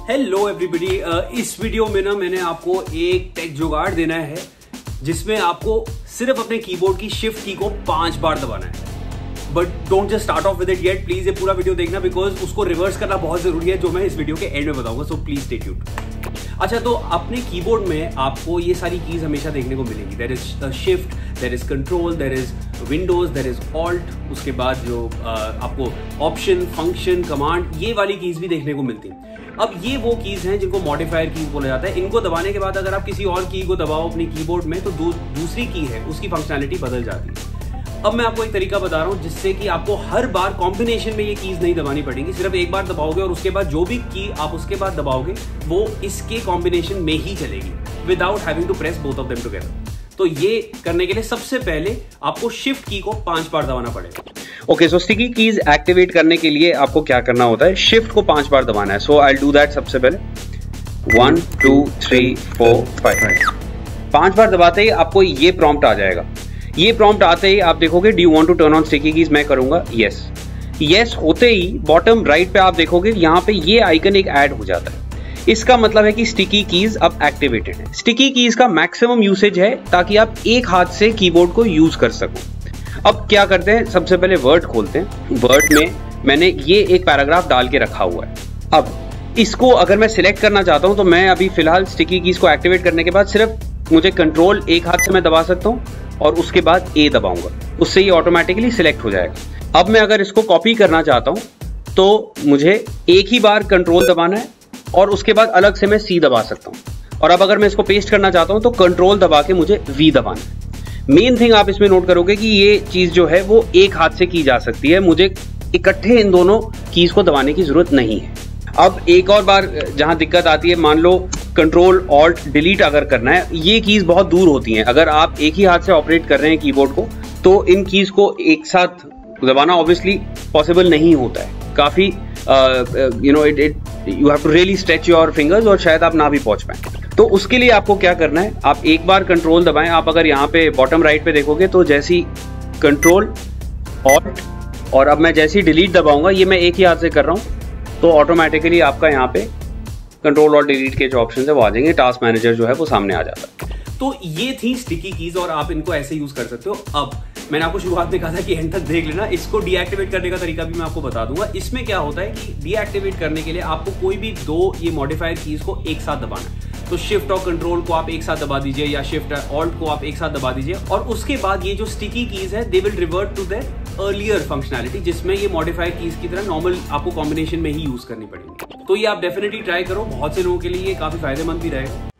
Hello everybody, इस video में ना मैंने आपको एक टेक जुगाड़ देना है जिसमें आपको सिर्फ अपने कीबोर्ड की शिफ्ट की को 5 बार दबाना है। But don't just start of with it yet, please ये पूरा वीडियो देखना बिकॉज उसको रिवर्स करना बहुत जरूरी है जो मैं इस वीडियो के एंड में बताऊंगा, सो प्लीज स्टे ट्यून्ड। अच्छा, तो अपने कीबोर्ड में आपको ये सारी कीज हमेशा देखने को मिलेंगी। There is shift, there is control, there is Windows, there is alt, उसके बाद जो आपको ऑप्शन, फंक्शन, कमांड, ये वाली कीज भी देखने को मिलती हैं। अब ये वो कीज हैं जिनको मॉडिफायर कीज बोला जाता है। इनको दबाने के बाद अगर आप किसी और की को दबाओ अपनी कीबोर्ड में तो दूसरी की है उसकी फंक्शनैलिटी बदल जाती है। अब मैं आपको एक तरीका बता रहा हूं जिससे कि आपको हर बार कॉम्बिनेशन में ये कीज नहीं दबानी पड़ेगी। सिर्फ एक बार दबाओगे और उसके बाद जो भी की आप उसके बाद दबाओगे वो इसके कॉम्बिनेशन में ही चलेगी without having to press both of them together. तो ये करने के लिए सबसे पहले आपको शिफ्ट की को 5 बार दबाना पड़ेगा। ओके, सो स्टिकी कीज एक्टिवेट करने के लिए आपको क्या करना होता है, शिफ्ट को 5 बार दबाना है। सो आई विल डू दैट। सबसे पहले 1 2 3 4 5 5 बार दबाते ही आपको ये प्रॉम्प्ट आ जाएगा। ये प्रॉम्प्ट आते ही आप देखोगे do you want to turn on sticky keys, मैं करूंगा यस। यस होते ही बॉटम राइट पे आप देखोगे यहाँ पे ये आइकन एक ऐड हो जाता है। इसका मतलब है कि स्टिकी कीज अब एक्टिवेटेड है। स्टिकी कीज का मैक्सिमम यूसेज है ताकि आप एक हाथ से कीबोर्ड को यूज कर सको। अब क्या करते हैं, सबसे पहले वर्ड खोलते हैं। वर्ड में मैंने ये एक पैराग्राफ डाल के रखा हुआ है। अब इसको अगर मैं सिलेक्ट करना चाहता हूं तो मैं अभी फिलहाल स्टिकी कीज को एक्टिवेट करने के बाद सिर्फ मुझे कंट्रोल एक हाथ से मैं दबा सकता हूं और उसके बाद ए दबाऊंगा, उससे ये ऑटोमेटिकली सिलेक्ट हो जाएगा। अब मैं अगर इसको कॉपी करना चाहता हूं तो मुझे एक ही बार कंट्रोल दबाना है और उसके बाद अलग से मैं सी दबा सकता हूं। और अब अगर मैं इसको पेस्ट करना चाहता हूं तो कंट्रोल दबा के मुझे वी दबाना है। मेन थिंग आप इसमें नोट करोगे कि ये चीज जो है वो एक हाथ से की जा सकती है, मुझे इकट्ठे इन दोनों कीज को दबाने की जरूरत नहीं है। अब एक और बार जहां दिक्कत आती है, मान लो कंट्रोल ऑल्ट डिलीट अगर करना है, ये कीज बहुत दूर होती हैं। अगर आप एक ही हाथ से ऑपरेट कर रहे हैं कीबोर्ड को तो इन कीज को एक साथ दबाना ऑब्वियसली पॉसिबल नहीं होता है। काफी you have to really stretch your fingers और शायद आप ना भी पहुंच पाए। तो उसके लिए आपको क्या करना है, आप एक बार कंट्रोल दबाएं। आप अगर यहाँ पे बॉटम राइट पे देखोगे तो जैसी कंट्रोल ऑल्ट और अब मैं जैसी डिलीट दबाऊंगा, ये मैं एक ही हाथ से कर रहा हूं तो ऑटोमेटिकली आपका यहाँ पे कंट्रोल और डिलीट के जो ऑप्शन है वो आ जाएंगे। टास्क मैनेजर जो है वो सामने आ जाता है। तो ये थी स्टिकी कीज और आप इनको ऐसे यूज कर सकते हो। अब मैंने आपको शुरुआत में कहा था कि एंड तक देख लेना। इसको डीएक्टिवेट करने का तरीका भी मैं आपको बता दूंगा। इसमें क्या होता है कि डीएक्टिवेट करने के लिए आपको कोई भी दो ये मॉडिफायर कीज को एक साथ दबाना है। तो शिफ्ट और कंट्रोल को आप एक साथ दबा दीजिए या शिफ्ट ऑल्ट को आप एक साथ दबा दीजिए और उसके बाद ये जो स्टिकी कीज है they will revert to their earlier functionality जिसमें ये मॉडिफायर कीज की तरह नॉर्मल आपको कॉम्बिनेशन में ही यूज करनी पड़ेगी। तो ये आप डेफिनेटली ट्राई करो, बहुत से लोगों के लिए ये काफी फायदेमंद भी रहेगा।